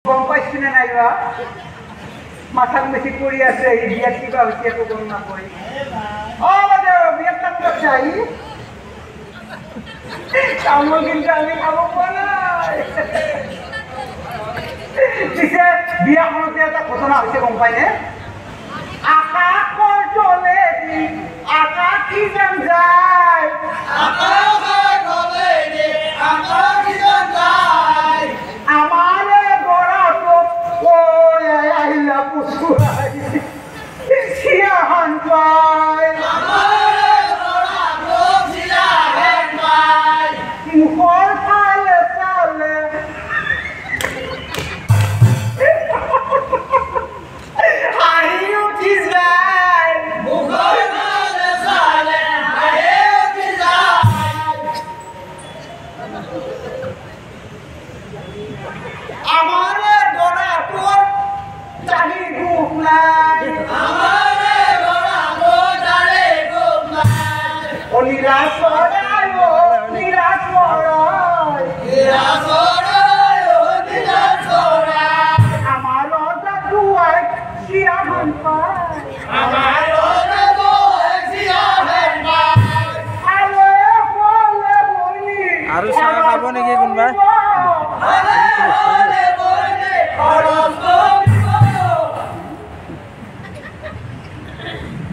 গম পাইছিলে নাইবা মাথাত বেশি পড়ি আছে এই বিয়ার কিবা হচ্ছে একটু গম না পড়ি ও বাজে বিয়ার টান চাই কামল কিন্তু আমি খাবো না পিছে বিয়া কোনোতে একটা ঘটনা হয়েছে গম পাইনে আকাশ চলে আকাশ কি যেন যায় আমার বড় তো আহিলা পুষুয়াই সিয়াহান পায় মুখর ফালে ফালে হাই উঠিস যায় মুখর ফালে ফালে হাই উঠিস যায় আমারে ডরা তোর চাহি গুপ নাই আমারে ডরা তোর চাহি গুপ নাই ও নিরাশ ছড়ায় ও নিরাশ ছড়ায় নিরাশ ছড়ায় ও নিরাশ ছড়ায় আমার রোজা তুই সিয়াহান পায় আমার রোজা তুই সিয়াহান পায় আলে বলে বলি আরো সারা খাব নাকি কোনবা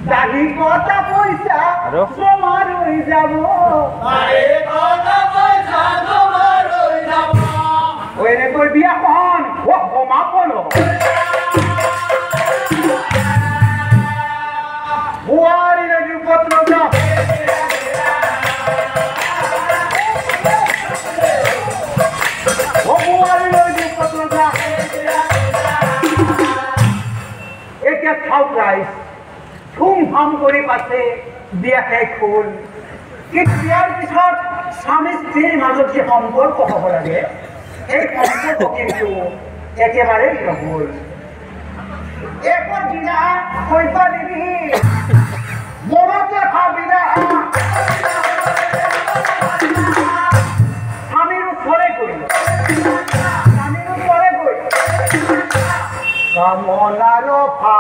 দাদি কথা পয়সা তোমার হয়ে যাব ওই রে তোর বিয়া কখন ও ক্ষমা বলো বুয়ারি রে পত্র যা ও বুয়ারি রে পত্র যা এটা খাও প্রাইস ধুমধাম করে পাশে বিয়া খাই খোল কিন্তু বিয়ার পিছত স্বামী স্ত্রীর মাজত যে সম্পর্ক হব লাগে এই সম্পর্ক কিন্তু একেবারে নহল একদিনা হইবা দিবি মনতে ভাবিলা স্বামীর উপরে গৈ কামনার ফা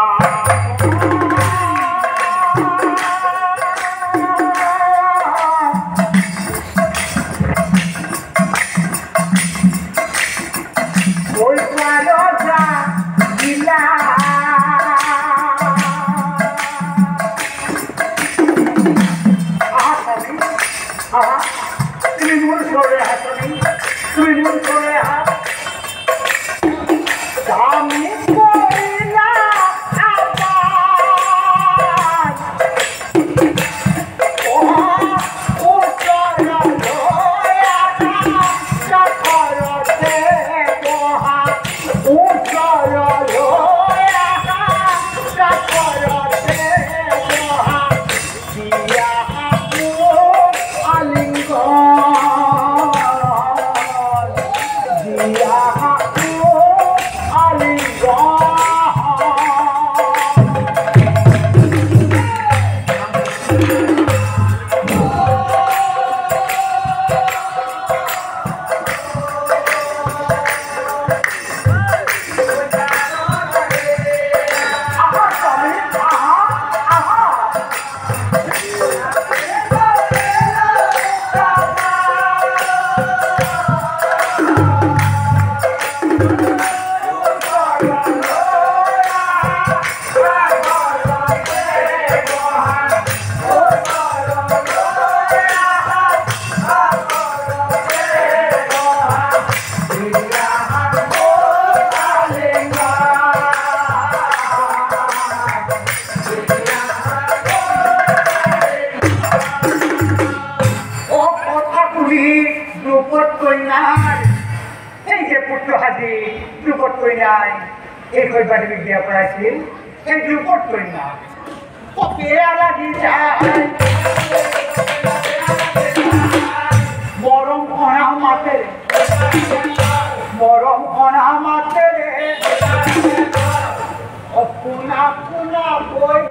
মরম অনামাতে রে পুনা পুনা বই